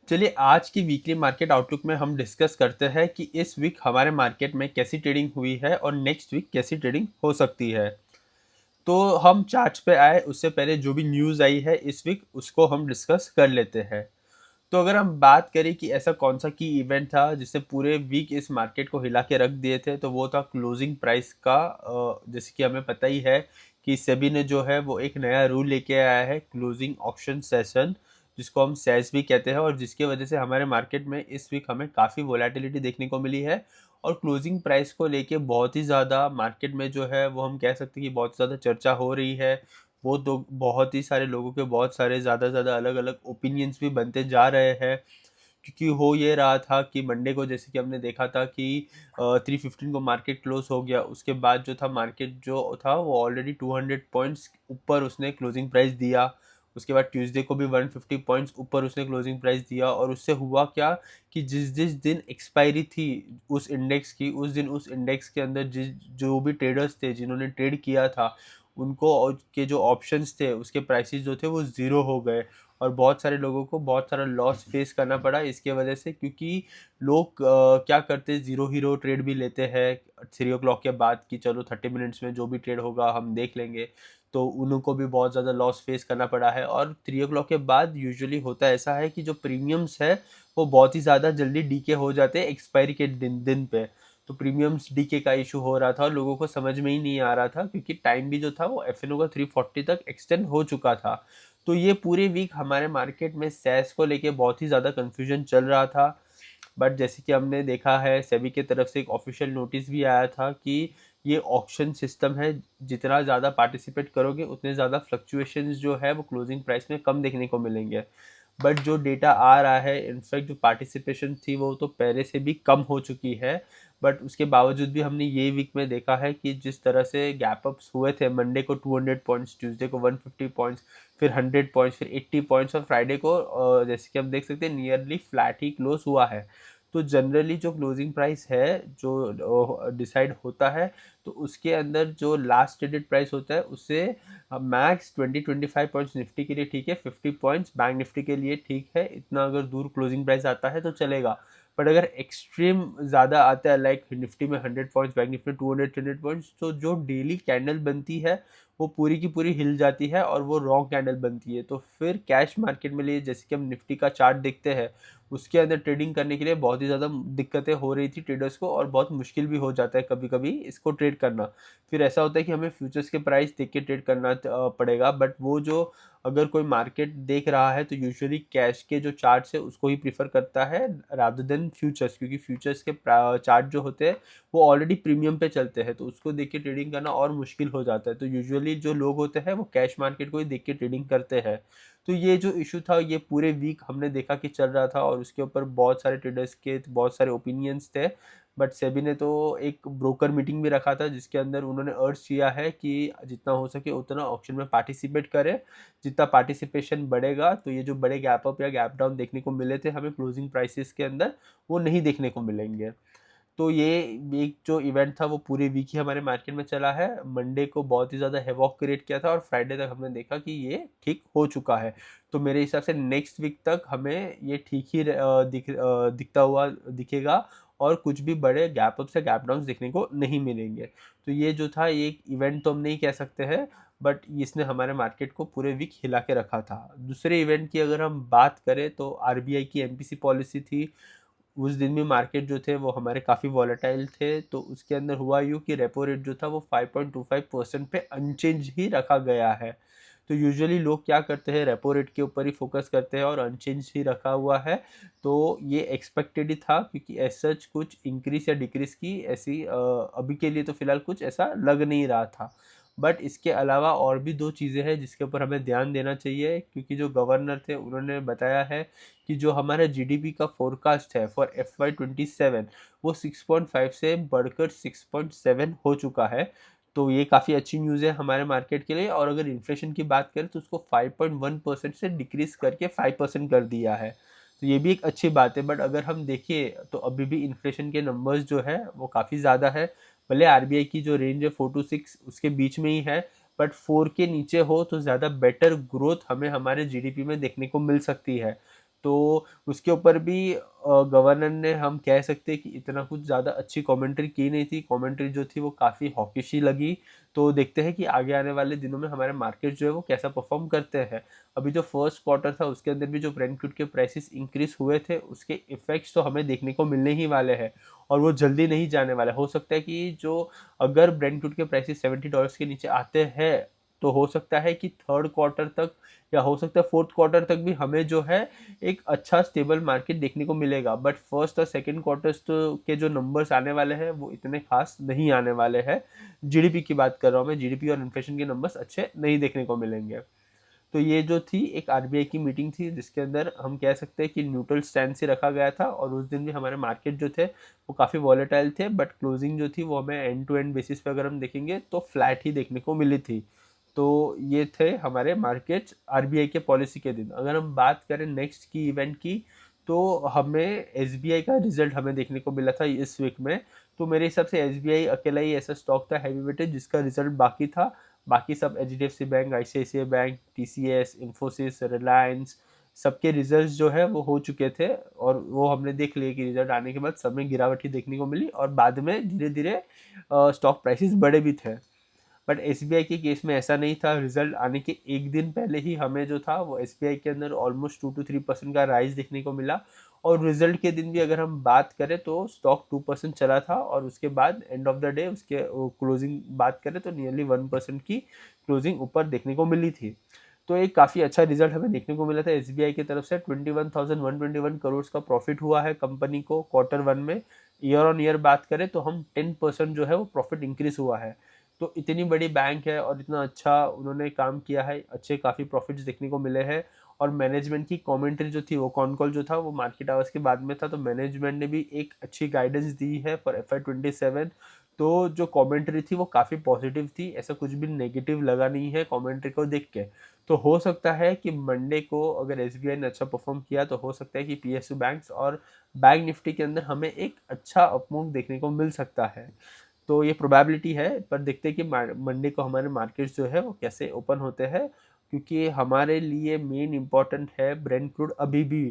चलिए आज की वीकली मार्केट आउटलुक में हम डिस्कस करते हैं कि इस वीक हमारे मार्केट में कैसी ट्रेडिंग हुई है और नेक्स्ट वीक कैसी ट्रेडिंग हो सकती है। तो हम चार्ट्स पे आए उससे पहले जो भी न्यूज़ आई है इस वीक उसको हम डिस्कस कर लेते हैं। तो अगर हम बात करें कि ऐसा कौन सा की इवेंट था जिसने पूरे वीक इस मार्केट को हिला के रख दिए थे, तो वो था क्लोजिंग प्राइस का। जैसे कि हमें पता ही है कि सेबी ने जो है वो एक नया रूल लेके आया है, क्लोजिंग ऑप्शन सेशन, जिसको हम सेस भी कहते हैं, और जिसकी वजह से हमारे मार्केट में इस वीक हमें काफ़ी वोलेटिलिटी देखने को मिली है। और क्लोजिंग प्राइस को लेके बहुत ही ज़्यादा मार्केट में जो है वो हम कह सकते हैं कि बहुत ज़्यादा चर्चा हो रही है। वो तो बहुत ही सारे लोगों के बहुत सारे ज़्यादा ज़्यादा अलग अलग ओपिनियंस भी बनते जा रहे हैं। क्योंकि हो ये रहा था कि मंडे को जैसे कि हमने देखा था कि 315 को मार्केट क्लोज हो गया, उसके बाद जो था मार्केट जो था वो ऑलरेडी 200 पॉइंट्स ऊपर उसने क्लोजिंग प्राइस दिया। उसके बाद ट्यूसडे को भी 150 पॉइंट्स ऊपर उसने क्लोजिंग प्राइस दिया, और उससे हुआ क्या कि जिस जिस दिन एक्सपायरी थी उस इंडेक्स की, उस दिन उस इंडेक्स के अंदर जिस जो भी ट्रेडर्स थे जिन्होंने ट्रेड किया था, उनको के जो ऑप्शंस थे उसके प्राइसेस जो थे वो ज़ीरो हो गए। और बहुत सारे लोगों को बहुत सारा लॉस फेस करना पड़ा इसके वजह से, क्योंकि लोग क्या करते हैं, ज़ीरो हीरो ट्रेड भी लेते हैं 3 o'clock के बाद कि चलो 30 मिनट्स में जो भी ट्रेड होगा हम देख लेंगे। तो उनको भी बहुत ज़्यादा लॉस फेस करना पड़ा है। और 3 o'clock के बाद यूजुअली होता ऐसा है कि जो प्रीमियम्स है वो बहुत ही ज़्यादा जल्दी डीके हो जाते हैं एक्सपायरी के दिन दिन पे। तो प्रीमियम्स डीके का इशू हो रहा था और लोगों को समझ में ही नहीं आ रहा था, क्योंकि टाइम भी जो था वो एफएनओ का 340 तक एक्सटेंड हो चुका था। तो ये पूरे वीक हमारे मार्केट में सेस को लेके बहुत ही ज़्यादा कंफ्यूजन चल रहा था। बट जैसे कि हमने देखा है, सेबी की तरफ से एक ऑफिशियल नोटिस भी आया था कि ये ऑक्शन सिस्टम है, जितना ज़्यादा पार्टिसिपेट करोगे उतने ज़्यादा फ्लक्चुएशंस जो है वो क्लोजिंग प्राइस में कम देखने को मिलेंगे। बट जो डेटा आ रहा है, इनफैक्ट जो पार्टिसिपेशन थी वो तो पहले से भी कम हो चुकी है। बट उसके बावजूद भी हमने ये वीक में देखा है कि जिस तरह से गैप अप्स हुए थे, मंडे को 200 पॉइंट्स, ट्यूसडे को 150 पॉइंट्स, फिर 100 पॉइंट्स, फिर 80 पॉइंट्स, और फ्राइडे को जैसे कि हम देख सकते हैं नियरली फ्लैट ही क्लोज हुआ है। तो जनरली जो क्लोजिंग प्राइस है जो डिसाइड होता है, तो उसके अंदर जो लास्ट ट्रेडेड प्राइस होता है उससे मैक्स 20-25 पॉइंट्स निफ्टी के लिए ठीक है, 50 पॉइंट्स बैंक निफ्टी के लिए ठीक है। इतना अगर दूर क्लोजिंग प्राइस आता है तो चलेगा। बट अगर एक्सट्रीम ज़्यादा आता है, लाइक निफ्टी में 100 पॉइंट्स, बैंक निफ्टी में 200 पॉइंट्स, तो जो डेली कैंडल बनती है वो पूरी की पूरी हिल जाती है और वो रॉन्ग कैंडल बनती है। तो फिर कैश मार्केट में लिए जैसे कि हम निफ्टी का चार्ट देखते हैं, उसके अंदर ट्रेडिंग करने के लिए बहुत ही ज़्यादा दिक्कतें हो रही थी ट्रेडर्स को, और बहुत मुश्किल भी हो जाता है कभी कभी इसको ट्रेड करना। फिर ऐसा होता है कि हमें फ्यूचर्स के प्राइस देख के ट्रेड करना पड़ेगा। बट वो जो अगर कोई मार्केट देख रहा है तो यूजुअली कैश के जो चार्ट्स है उसको ही प्रीफर करता है रादर देन फ्यूचर्स, क्योंकि फ्यूचर्स के चार्ट जो होते हैं वो ऑलरेडी प्रीमियम पे चलते हैं, तो उसको देख के ट्रेडिंग करना और मुश्किल हो जाता है। तो यूजुअली जो लोग होते हैं वो कैश मार्केट को ही देख के ट्रेडिंग करते हैं। तो ये जो इशू था ये पूरे वीक हमने देखा कि चल रहा था, और उसके ऊपर बहुत सारे ट्रेडर्स के बहुत सारे ओपिनियंस थे। बट सेबी ने तो एक ब्रोकर मीटिंग भी रखा था जिसके अंदर उन्होंने अर्ज किया है कि जितना हो सके उतना ऑप्शन में पार्टिसिपेट करें। जितना पार्टिसिपेशन बढ़ेगा तो ये जो बड़े गैप अप या गैप डाउन देखने को मिले थे हमें क्लोजिंग प्राइसेस के अंदर, वो नहीं देखने को मिलेंगे। तो ये एक जो इवेंट था वो पूरे वीक ही हमारे मार्केट में चला है। मंडे को बहुत ही ज़्यादा हेवॉक क्रिएट किया था और फ्राइडे तक हमने देखा कि ये ठीक हो चुका है। तो मेरे हिसाब से नेक्स्ट वीक तक हमें ये ठीक ही दिखता हुआ दिखेगा, और कुछ भी बड़े गैप अप से गैप डाउन देखने को नहीं मिलेंगे। तो ये जो था ये एक इवेंट तो हम नहीं कह सकते हैं, बट इसने हमारे मार्केट को पूरे वीक हिला के रखा था। दूसरे इवेंट की अगर हम बात करें तो आरबीआई की एमपीसी पॉलिसी थी। उस दिन भी मार्केट जो थे वो हमारे काफ़ी वॉलेटाइल थे। तो उसके अंदर हुआ यूँ कि रेपो रेट जो था वो 5.25% पे अनचेंज ही रखा गया है। तो यूजुअली लोग क्या करते हैं, रेपो रेट के ऊपर ही फोकस करते हैं और अनचेंज ही रखा हुआ है। तो ये एक्सपेक्टेड ही था, क्योंकि ऐसा कुछ इंक्रीज या डिक्रीज की ऐसी अभी के लिए तो फिलहाल कुछ ऐसा लग नहीं रहा था। बट इसके अलावा और भी दो चीज़ें हैं जिसके ऊपर हमें ध्यान देना चाहिए, क्योंकि जो गवर्नर थे उन्होंने बताया है कि जो हमारा जीडीपी का फोरकास्ट है फॉर FY 27, वो 6.5 से बढ़कर 6.7 हो चुका है। तो ये काफ़ी अच्छी न्यूज़ है हमारे मार्केट के लिए। और अगर इन्फ्लेशन की बात करें तो उसको 5.1% से डिक्रीज करके 5% कर दिया है। तो ये भी एक अच्छी बात है। बट अगर हम देखें तो अभी भी इन्फ्लेशन के नंबर्स जो है वो काफ़ी ज़्यादा है। भले आरबीआई की जो रेंज है 4 to 6 उसके बीच में ही है, बट 4 के नीचे हो तो ज़्यादा बेटर ग्रोथ हमें हमारे जीडीपी में देखने को मिल सकती है। तो उसके ऊपर भी गवर्नर ने हम कह सकते हैं कि इतना कुछ ज़्यादा अच्छी कमेंट्री की नहीं थी। कमेंट्री जो थी वो काफ़ी हॉकिश ही लगी। तो देखते हैं कि आगे आने वाले दिनों में हमारे मार्केट जो है वो कैसा परफॉर्म करते हैं। अभी जो फर्स्ट क्वार्टर था उसके अंदर भी जो ब्रेंट क्रूड के प्राइसेस इंक्रीज हुए थे उसके इफेक्ट्स तो हमें देखने को मिलने ही वाले हैं और वो जल्दी नहीं जाने वाले। हो सकता है कि जो अगर ब्रेंट क्रूड के प्राइसेस $70 के नीचे आते हैं तो हो सकता है कि थर्ड क्वार्टर तक या हो सकता है फोर्थ क्वार्टर तक भी हमें जो है एक अच्छा स्टेबल मार्केट देखने को मिलेगा। बट फर्स्ट और सेकंड क्वार्टर्स तो के जो नंबर्स आने वाले हैं वो इतने खास नहीं आने वाले हैं। जीडीपी की बात कर रहा हूँ मैं, जीडीपी और इन्फ्लेशन के नंबर्स अच्छे नहीं देखने को मिलेंगे। तो ये जो थी एक आरबीआई की मीटिंग थी जिसके अंदर हम कह सकते हैं कि न्यूट्रल स्टैंड से रखा गया था और उस दिन भी हमारे मार्केट जो थे वो काफ़ी वॉलेटाइल थे, बट क्लोजिंग जो थी वो हमें एंड टू एंड बेसिस पे अगर हम देखेंगे तो फ्लैट ही देखने को मिली थी। तो ये थे हमारे मार्केट्स आरबीआई के पॉलिसी के दिन। अगर हम बात करें नेक्स्ट की इवेंट की तो हमें एसबीआई का रिजल्ट हमें देखने को मिला था इस वीक में। तो मेरे हिसाब से एसबीआई अकेला ही ऐसा स्टॉक था हैवी वेटेज जिसका रिजल्ट बाकी था। बाकी सब HDFC bank, ICICI bank, TCS, Infosys, Reliance सबके रिजल्ट्स जो है वो हो चुके थे और वो हमने देख लिए कि रिजल्ट आने के बाद सब में गिरावट ही देखने को मिली और बाद में धीरे धीरे स्टॉक प्राइसेस बढ़े भी थे। बट एसबीआई के केस में ऐसा नहीं था। रिजल्ट आने के एक दिन पहले ही हमें जो था वो एसबीआई के अंदर ऑलमोस्ट 2 to 3% का राइज देखने को मिला और रिजल्ट के दिन भी अगर हम बात करें तो स्टॉक 2% चला था और उसके बाद एंड ऑफ द डे उसके क्लोजिंग बात करें तो नियरली 1% की क्लोजिंग ऊपर देखने को मिली थी। तो एक काफ़ी अच्छा रिजल्ट हमें देखने को मिला था एसबीआई की तरफ से। 21,121 करोड़ का प्रॉफिट हुआ है कंपनी को क्वार्टर वन में। ईयर ऑन ईयर बात करें तो हम 10% जो है वो प्रॉफिट इंक्रीज हुआ है। तो इतनी बड़ी बैंक है और इतना अच्छा उन्होंने काम किया है, अच्छे काफ़ी प्रॉफिट्स देखने को मिले हैं। और मैनेजमेंट की कमेंट्री जो थी वो कॉन कॉल जो था वो मार्केट आवर्स के बाद में था, तो मैनेजमेंट ने भी एक अच्छी गाइडेंस दी है फॉर FY 27। तो जो कमेंट्री थी वो काफ़ी पॉजिटिव थी, ऐसा कुछ भी नेगेटिव लगा नहीं है कमेंट्री को देख के। तो हो सकता है कि मंडे को अगर एसबीआई ने अच्छा परफॉर्म किया तो हो सकता है कि पीएसयू बैंक्स और बैंक निफ्टी के अंदर हमें एक अच्छा अपमूव देखने को मिल सकता है। तो ये प्रोबेबिलिटी है, पर देखते हैं कि मंडे को हमारे मार्केट्स जो है वो कैसे ओपन होते हैं, क्योंकि हमारे लिए मेन इम्पॉर्टेंट है ब्रेंट क्रूड अभी भी।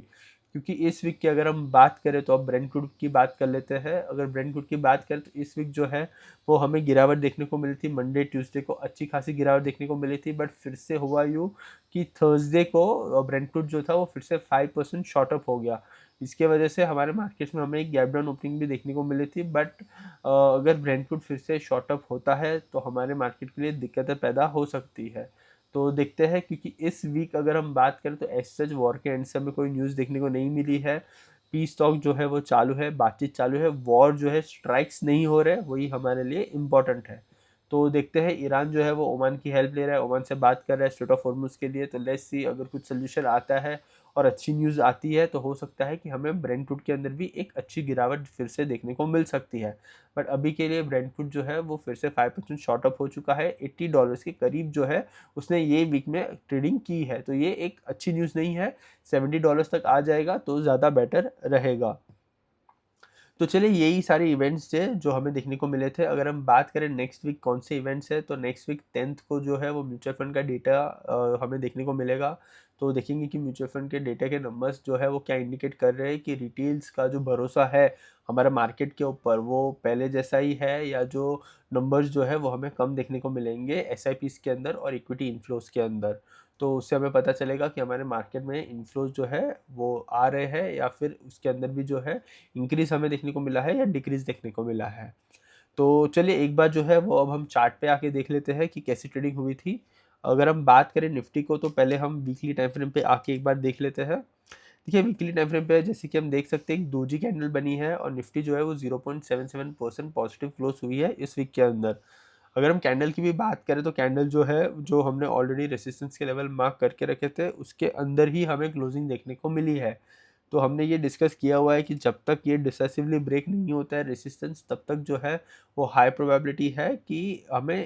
क्योंकि इस वीक की अगर हम बात करें तो अब ब्रेंट क्रूड की बात कर लेते हैं। अगर ब्रेंट क्रूड की बात करें तो इस वीक जो है वो हमें गिरावट देखने को मिली थी। मंडे ट्यूसडे को अच्छी खासी गिरावट देखने को मिली थी, बट फिर से हुआ यूँ कि थर्सडे को ब्रेंट क्रूड जो था वो फिर से 5% शॉर्ट अप हो गया। इसके वजह से हमारे मार्केट्स में हमें एक गैप डाउन ओपनिंग भी देखने को मिली थी। बट अगर ब्रेंट क्रूड फिर से शॉर्ट अप होता है तो हमारे मार्केट के लिए दिक्कतें पैदा हो सकती है। तो देखते हैं, क्योंकि इस वीक अगर हम बात करें तो एज सच वॉर के एंड से हमें कोई न्यूज़ देखने को नहीं मिली है। पीस टॉक जो है वो चालू है, बातचीत चालू है, वॉर जो है स्ट्राइक्स नहीं हो रहे, वही हमारे लिए इम्पोर्टेंट है। तो देखते हैं, ईरान जो है वो ओमान की हेल्प ले रहा है, ओमान से बात कर रहा है स्ट्रेट ऑफ हॉर्मुज के लिए। तो लेट्स सी, अगर कुछ सोल्यूशन आता है और अच्छी न्यूज़ आती है तो हो सकता है कि हमें ब्रेंट क्रूड के अंदर भी एक अच्छी गिरावट फिर से देखने को मिल सकती है। बट अभी के लिए ब्रेंट क्रूड जो है वो फिर से 5% शॉर्ट अप हो चुका है, $80 के करीब जो है उसने ये वीक में ट्रेडिंग की है। तो ये एक अच्छी न्यूज़ नहीं है, $70 तक आ जाएगा तो ज़्यादा बेटर रहेगा। तो चलिए, यही सारे इवेंट्स थे जो हमें देखने को मिले थे। अगर हम बात करें नेक्स्ट वीक कौन से इवेंट्स है, तो नेक्स्ट वीक 10th को जो है वो म्यूचुअल फंड का डेटा हमें देखने को मिलेगा। तो देखेंगे कि म्यूचुअल फंड के डेटा के नंबर्स जो है वो क्या इंडिकेट कर रहे हैं कि रिटेल्स का जो भरोसा है हमारे मार्केट के ऊपर वो पहले जैसा ही है, या जो नंबर्स जो है वो हमें कम देखने को मिलेंगे एसआईपीस के अंदर और इक्विटी इन्फ्लोज के अंदर। तो उससे हमें पता चलेगा कि हमारे मार्केट में इन्फ्लोज जो है वो आ रहे हैं या फिर उसके अंदर भी जो है इंक्रीज हमें देखने को मिला है या डिक्रीज देखने को मिला है। तो चलिए, एक बार जो है वो अब हम चार्ट पे आके देख लेते हैं कि कैसी ट्रेडिंग हुई थी। अगर हम बात करें निफ्टी को तो पहले हम वीकली टाइम फ्रेम पे आके एक बार देख लेते हैं। देखिए, वीकली टाइम फ्रेम पे जैसे कि हम देख सकते हैं, एक दोजी कैंडल बनी है और निफ्टी जो है वो 0.77% पॉजिटिव क्लोज हुई है इस वीक के अंदर। अगर हम कैंडल की भी बात करें तो कैंडल जो है, जो हमने ऑलरेडी रेसिस्टेंस के लेवल मार्क करके रखे थे उसके अंदर ही हमें क्लोजिंग देखने को मिली है। तो हमने ये डिस्कस किया हुआ है कि जब तक ये डिसेसिवली ब्रेक नहीं होता है रेसिस्टेंस, तब तक जो है वो हाई प्रोबेबिलिटी है कि हमें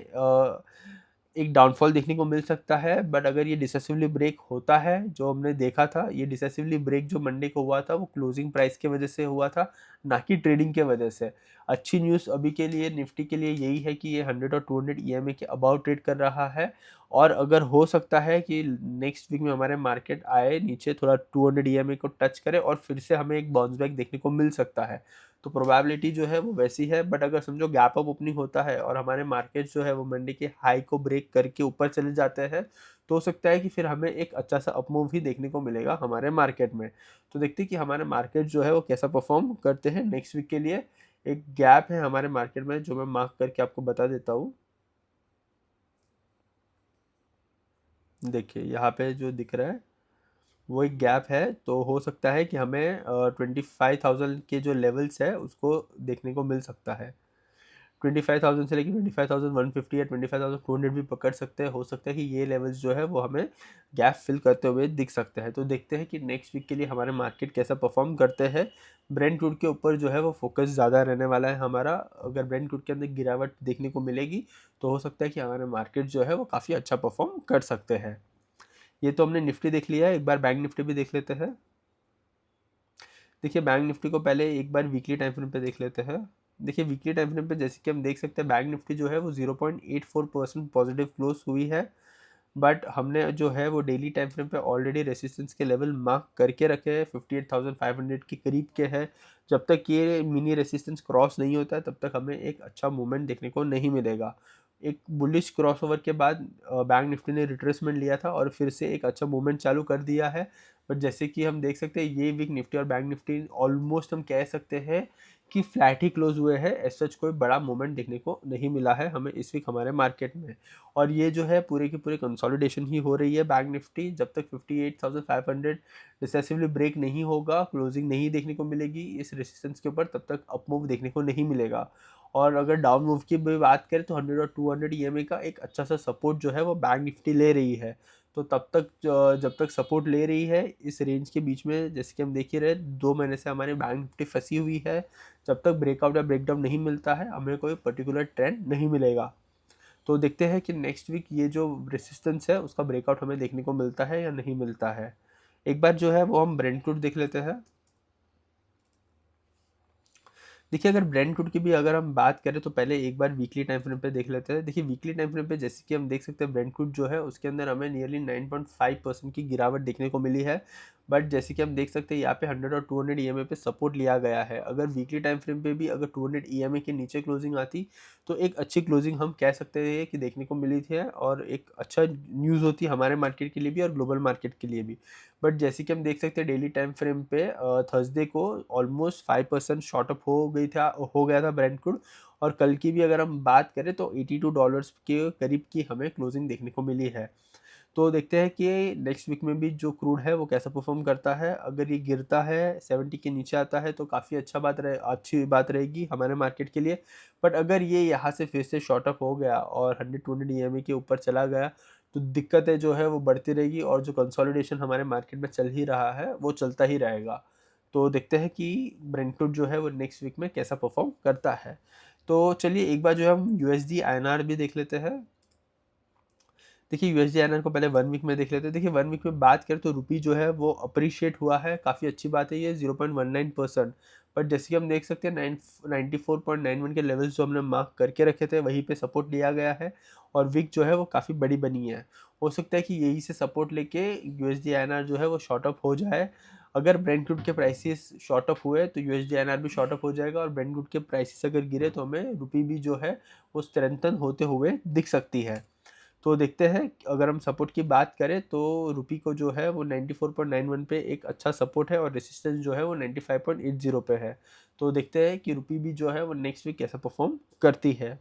एक डाउनफॉल देखने को मिल सकता है। बट अगर ये डिसेसिवली ब्रेक होता है, जो हमने देखा था, ये डिसेसिवली ब्रेक जो मंडे को हुआ था वो क्लोजिंग प्राइस के वजह से हुआ था, ना कि ट्रेडिंग के वजह से। अच्छी न्यूज़ अभी के लिए निफ्टी के लिए यही है कि ये 100 और 200 ईएमए के अबाउ ट्रेड कर रहा है, और अगर हो सकता है कि नेक्स्ट वीक में हमारे मार्केट आए नीचे, थोड़ा 200 ईएमए को टच करे और फिर से हमें एक बाउंस बैक देखने को मिल सकता है। तो प्रोबेबिलिटी जो है वो वैसी है, बट अगर समझो गैप अप ओपनिंग होता है और हमारे मार्केट जो है वो मंडे के हाई को ब्रेक करके ऊपर चले जाते हैं, तो हो सकता है कि फिर हमें एक अच्छा सा अपमूव ही देखने को मिलेगा हमारे मार्केट में। तो देखते हैं कि हमारे मार्केट जो है वो कैसा परफॉर्म करते हैं नेक्स्ट वीक के लिए। एक गैप है हमारे मार्केट में जो मैं मार्क करके आपको बता देता हूँ। देखिए यहाँ पे जो दिख रहा है वो एक गैप है, तो हो सकता है कि हमें 25,000 के जो लेवल्स है उसको देखने को मिल सकता है। 25,000 से लेके 25,150 या 25,200 भी पकड़ सकते हैं। हो सकता है कि ये लेवल्स जो है वो हमें गैप फिल करते हुए दिख सकते हैं। तो देखते हैं कि नेक्स्ट वीक के लिए हमारे मार्केट कैसा परफॉर्म करते हैं। ब्रेंट क्रूड के ऊपर जो है वो फोकस ज़्यादा रहने वाला है हमारा। अगर ब्रेंट क्रूड के अंदर गिरावट देखने को मिलेगी तो हो सकता है कि हमारे मार्केट जो है वो काफ़ी अच्छा परफॉर्म कर सकते हैं। ये तो हमने निफ्टी देख लिया है, एक बार बैंक निफ्टी भी देख लेते हैं। देखिए बैंक निफ्टी को पहले एक बार वीकली टाइम फ्रेम पे देख लेते हैं। देखिए वीकली टाइम फ्रेम पे जैसे कि हम देख सकते हैं बैंक निफ्टी जो है वो 0.84% पॉजिटिव क्लोज हुई है, बट हमने जो है वो डेली टाइम फ्रेम पे ऑलरेडी रेसिस्टेंस के लेवल मार्क करके रखे हैं, 58,500 के करीब के हैं। जब तक ये मिनी रेसिस्टेंस क्रॉस नहीं होता है तब तक हमें एक अच्छा मूवमेंट देखने को नहीं मिलेगा। एक बुलिश क्रॉसओवर के बाद बैंक निफ्टी ने रिट्रेसमेंट लिया था और फिर से एक अच्छा मूवमेंट चालू कर दिया है। बट जैसे कि हम देख सकते हैं ये वीक निफ्टी और बैंक निफ्टी ऑलमोस्ट हम कह सकते हैं कि फ्लैट ही क्लोज हुए हैं। एज सच कोई बड़ा मूवमेंट देखने को नहीं मिला है हमें इस वीक हमारे मार्केट में। और ये जो है पूरे की पूरे कंसोलिडेशन ही हो रही है बैंक निफ्टी। जब तक 58,500 डिसेसिवली ब्रेक नहीं होगा, क्लोजिंग नहीं देखने को मिलेगी इस रेसिस्टेंस के ऊपर, तब तक अप मूव देखने को नहीं मिलेगा। और अगर डाउन मूव की भी बात करें तो 100 और 200 ईएमए का एक अच्छा सा सपोर्ट जो है वो बैंक निफ्टी ले रही है। तो तब तक जब तक सपोर्ट ले रही है इस रेंज के बीच में, जैसे कि हम देख ही रहे 2 महीने से हमारी बैंक निफ्टी फंसी हुई है, जब तक ब्रेकआउट या ब्रेकडाउन नहीं मिलता है हमें कोई पर्टिकुलर ट्रेंड नहीं मिलेगा। तो देखते हैं कि नेक्स्ट वीक ये जो रेसिस्टेंस है उसका ब्रेकआउट हमें देखने को मिलता है या नहीं मिलता है। एक बार जो है वो हम ब्रेंट क्रूड देख लेते हैं। देखिए अगर ब्रेंट क्रूड की भी अगर हम बात करें तो पहले एक बार वीकली टाइम फ्रेम पे देख लेते हैं। देखिए वीकली टाइम फ्रेम पे जैसे कि हम देख सकते हैं ब्रेंट क्रूड जो है उसके अंदर हमें नियरली 9.5% की गिरावट देखने को मिली है। बट जैसे कि हम देख सकते हैं यहाँ पे 100 और 200 ईएमए पे सपोर्ट लिया गया है। अगर वीकली टाइम फ्रेम पे भी अगर 200 ईएमए के नीचे क्लोजिंग आती तो एक अच्छी क्लोजिंग हम कह सकते हैं कि देखने को मिली थी, और एक अच्छा न्यूज़ होती हमारे मार्केट के लिए भी और ग्लोबल मार्केट के लिए भी। बट जैसे कि हम देख सकते हैं डेली टाइम फ्रेम पे थर्सडे को ऑलमोस्ट 5% शॉर्ट अप हो गया था ब्रेंट क्रूड। और कल की भी अगर हम बात करें तो $82 के करीब की हमें क्लोजिंग देखने को मिली है। तो देखते हैं कि नेक्स्ट वीक में भी जो क्रूड है वो कैसा परफॉर्म करता है। अगर ये गिरता है 70 के नीचे आता है तो काफ़ी अच्छी बात रहेगी हमारे मार्केट के लिए। बट अगर ये यहाँ से फिर से शॉर्ट अप हो गया और 100-200 ईएमए के ऊपर चला गया तो दिक्कतें जो है वो बढ़ती रहेगी, और जो कंसोलिडेशन हमारे मार्केट में चल ही रहा है वो चलता ही रहेगा। तो देखते हैं कि ब्रेंट क्रूड जो है वो नेक्स्ट वीक में कैसा परफॉर्म करता है। तो चलिए एक बार जो है हम यूएसडी आईएनआर भी देख लेते हैं। देखिए यूएसडी आईएनआर को पहले 1 वीक में देख लेते हैं। देखिए 1 वीक में बात करें तो रुपी जो है वो अप्रिशिएट हुआ है, काफ़ी अच्छी बात है ये 0.19%। बट जैसे कि हम देख सकते हैं 94.91 के लेवल्स जो हमने मार्क करके रखे थे वहीं पे सपोर्ट लिया गया है, और वीक जो है वो काफ़ी बड़ी बनी है। हो सकता है कि यही से सपोर्ट लेके यूएसडी आईएनआर जो है वो शॉर्ट अप हो जाए। अगर ब्रेंट क्रूड के प्राइसेस शॉर्ट अप हुए तो यूएसडी आईएनआर भी शॉर्ट अप हो जाएगा, और ब्रेंट क्रूड के प्राइसेस अगर गिरे तो हमें रुपी भी जो है वो स्ट्रेंथन होते हुए दिख सकती है। तो देखते हैं अगर हम सपोर्ट की बात करें तो रुपी को जो है वो 94.91 पे एक अच्छा सपोर्ट है, और रेसिस्टेंस जो है वो 95.80 पे है। तो देखते हैं कि रुपी भी जो है वो नेक्स्ट वीक कैसा परफॉर्म करती है।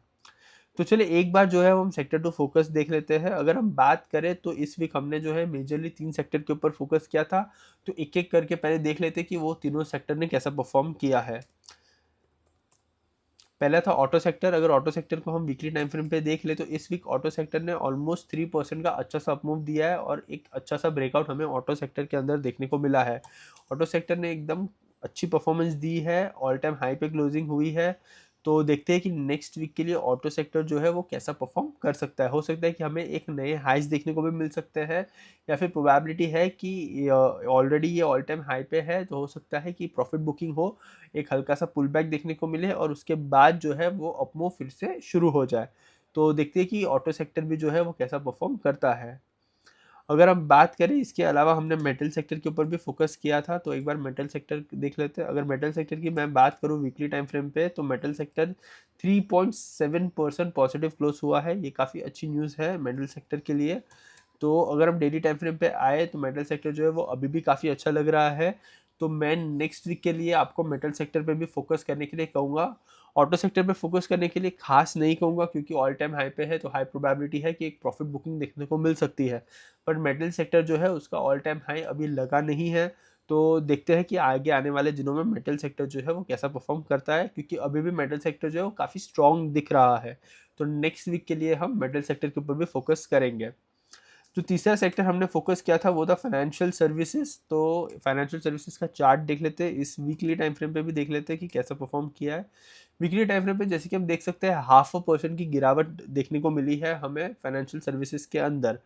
तो चलिए एक बार जो है हम सेक्टर टू फोकस देख लेते हैं। अगर हम बात करें तो इस वीक हमने जो है मेजरली 3 सेक्टर के ऊपर फोकस किया था। तो एक एक करके पहले देख लेते हैं कि वो तीनों सेक्टर ने कैसा परफॉर्म किया है। पहला था ऑटो सेक्टर। अगर ऑटो सेक्टर को हम वीकली टाइम फ्रेम पे देख ले तो इस वीक ऑटो सेक्टर ने ऑलमोस्ट 3% का अच्छा सा अपमूव दिया है, और एक अच्छा सा ब्रेकआउट हमें ऑटो सेक्टर के अंदर देखने को मिला है। ऑटो सेक्टर ने एकदम अच्छी परफॉर्मेंस दी है, ऑल टाइम हाई पे क्लोजिंग हुई है। तो देखते हैं कि नेक्स्ट वीक के लिए ऑटो सेक्टर जो है वो कैसा परफॉर्म कर सकता है। हो सकता है कि हमें एक नए हाइज देखने को भी मिल सकते हैं, या फिर प्रोबेबिलिटी है कि ऑलरेडी ये ऑल टाइम हाई पे है, तो हो सकता है कि प्रॉफिट बुकिंग हो, एक हल्का सा पुल बैक देखने को मिले और उसके बाद जो है वो अपमूव फिर से शुरू हो जाए। तो देखते हैं कि ऑटो सेक्टर भी जो है वो कैसा परफॉर्म करता है। अगर हम बात करें इसके अलावा, हमने मेटल सेक्टर के ऊपर भी फोकस किया था, तो एक बार मेटल सेक्टर देख लेते हैं। अगर मेटल सेक्टर की मैं बात करूं वीकली टाइम फ्रेम पे, तो मेटल सेक्टर 3.7% पॉजिटिव क्लोज हुआ है। ये काफ़ी अच्छी न्यूज़ है मेटल सेक्टर के लिए। तो अगर हम डेली टाइम फ्रेम पे आए तो मेटल सेक्टर जो है वो अभी भी काफ़ी अच्छा लग रहा है। तो मैं नेक्स्ट वीक के लिए आपको मेटल सेक्टर पे भी फोकस करने के लिए कहूँगा। ऑटो सेक्टर पे फोकस करने के लिए खास नहीं कहूँगा, क्योंकि ऑल टाइम हाई पे है, तो हाई प्रोबेबिलिटी है कि एक प्रॉफिट बुकिंग देखने को मिल सकती है। पर मेटल सेक्टर जो है उसका ऑल टाइम हाई अभी लगा नहीं है। तो देखते हैं कि आगे आने वाले दिनों में मेटल सेक्टर जो है वो कैसा परफॉर्म करता है, क्योंकि अभी भी मेटल सेक्टर जो है वो काफ़ी स्ट्रॉन्ग दिख रहा है। तो नेक्स्ट वीक के लिए हम मेटल सेक्टर के ऊपर भी फोकस करेंगे। जो तीसरा सेक्टर हमने फोकस किया था वो था फाइनेंशियल सर्विसेज। तो फाइनेंशियल सर्विसेज का चार्ट देख लेते हैं, इस वीकली टाइम फ्रेम पे भी देख लेते हैं कि कैसा परफॉर्म किया है। वीकली टाइम फ्रेम पे जैसे कि हम देख सकते हैं 0.5% की गिरावट देखने को मिली है हमें फाइनेंशियल सर्विसेज के अंदर।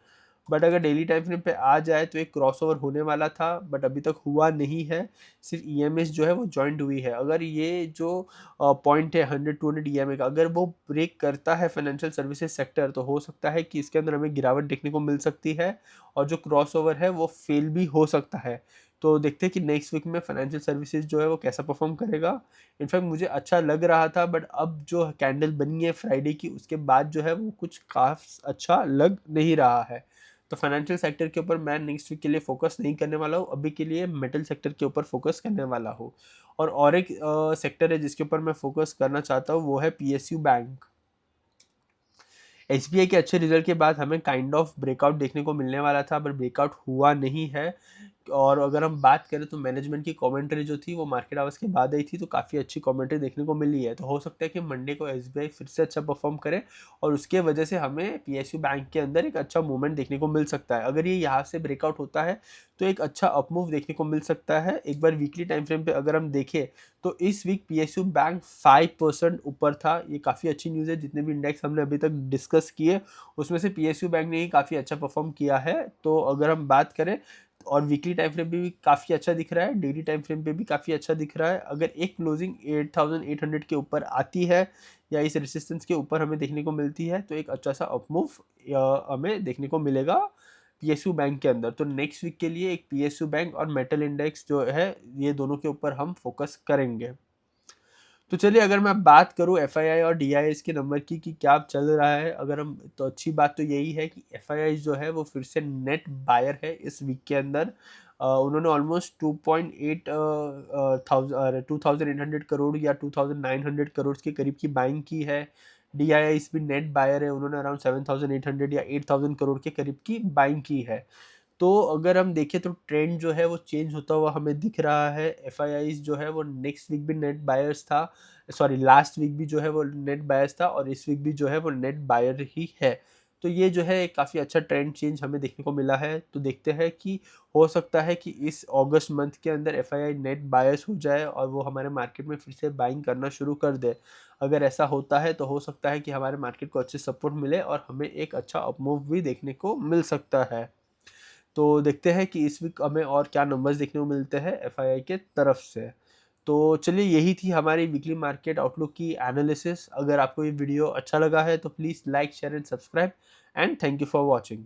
बट अगर डेली टाइम फ्रेम पे आ जाए तो एक क्रॉसओवर होने वाला था, बट अभी तक हुआ नहीं है। सिर्फ ईएमएस जो है वो जॉइंट हुई है। अगर ये जो पॉइंट है 100-200 ईएमए का, अगर वो ब्रेक करता है फाइनेंशियल सर्विसेज सेक्टर, तो हो सकता है कि इसके अंदर हमें गिरावट देखने को मिल सकती है, और जो क्रॉसओवर है वो फेल भी हो सकता है। तो देखते हैं कि नेक्स्ट वीक में फाइनेंशियल सर्विसेज जो है वो कैसा परफॉर्म करेगा। इनफैक्ट मुझे अच्छा लग रहा था, बट अब जो कैंडल बनी है फ्राइडे की, उसके बाद जो है वो कुछ खास अच्छा लग नहीं रहा है। तो फाइनेंशियल सेक्टर के ऊपर मैं नेक्स्ट वीक के लिए फोकस नहीं करने वाला हूँ। अभी के लिए मेटल सेक्टर के ऊपर फोकस करने वाला हूँ। और एक सेक्टर है जिसके ऊपर मैं फोकस करना चाहता हूँ, वो है पीएसयू बैंक। एसबीआई के अच्छे रिजल्ट के बाद हमें काइंड ऑफ ब्रेकआउट देखने को मिलने वाला था, पर ब्रेकआउट हुआ नहीं है। और अगर हम बात करें तो मैनेजमेंट की कमेंट्री जो थी वो मार्केट आवर्स के बाद आई थी, तो काफ़ी अच्छी कमेंट्री देखने को मिली है। तो हो सकता है कि मंडे को एसबीआई फिर से अच्छा परफॉर्म करे, और उसके वजह से हमें पीएसयू बैंक के अंदर एक अच्छा मूवमेंट देखने को मिल सकता है। अगर ये यहाँ से ब्रेकआउट होता है तो एक अच्छा अपमूव देखने को मिल सकता है। एक बार वीकली टाइम फ्रेम पे अगर हम देखें तो इस वीक पीएसयू बैंक 5% ऊपर था। ये काफ़ी अच्छी न्यूज़ है। जितने भी इंडेक्स हमने अभी तक डिस्कस किए उसमें से पीएसयू बैंक ने ही काफ़ी अच्छा परफॉर्म किया है। तो अगर हम बात करें, और वीकली टाइम फ्रेम पे भी काफ़ी अच्छा दिख रहा है, डेली टाइम फ्रेम पे भी काफ़ी अच्छा दिख रहा है। अगर एक क्लोजिंग 8800 के ऊपर आती है, या इस रेसिस्टेंस के ऊपर हमें देखने को मिलती है, तो एक अच्छा सा अपमूव हमें देखने को मिलेगा पीएसयू बैंक के अंदर। तो नेक्स्ट वीक के लिए एक पीएसयू बैंक और मेटल इंडेक्स जो है, ये दोनों के ऊपर हम फोकस करेंगे। तो चलिए, अगर मैं बात करूं एफआईआई और डीआईएस के नंबर की कि क्या चल रहा है, अगर हम, तो अच्छी बात तो यही है कि एफआईआई जो है वो फिर से नेट बायर है इस वीक के अंदर। उन्होंने ऑलमोस्ट 2800 करोड़ या 2900 करोड़ के करीब की बाइंग की है। डीआईएस भी नेट बायर है, उन्होंने अराउंड 7800 या 8000 करोड़ के करीब की बाइंग की है। तो अगर हम देखें तो ट्रेंड जो है वो चेंज होता हुआ हमें दिख रहा है। एफआईआईज जो है वो नेक्स्ट वीक भी नेट बायर्स था, सॉरी लास्ट वीक भी जो है वो नेट बायर्स था, और इस वीक भी जो है वो नेट बायर ही है। तो ये जो है काफ़ी अच्छा ट्रेंड चेंज हमें देखने को मिला है। तो देखते हैं कि हो सकता है कि इस अगस्त मंथ के अंदर एफआईआई नेट बायर्स हो जाए और वो हमारे मार्केट में फिर से बाइंग करना शुरू कर दे। अगर ऐसा होता है तो हो सकता है कि हमारे मार्केट को अच्छे सपोर्ट मिले और हमें एक अच्छा अपमूव भी देखने को मिल सकता है। तो देखते हैं कि इस वीक हमें और क्या नंबर्स देखने को मिलते हैं एफआईआई के तरफ से। तो चलिए, यही थी हमारी वीकली मार्केट आउटलुक की एनालिसिस। अगर आपको ये वीडियो अच्छा लगा है तो please like, share and subscribe, and thank you for watching.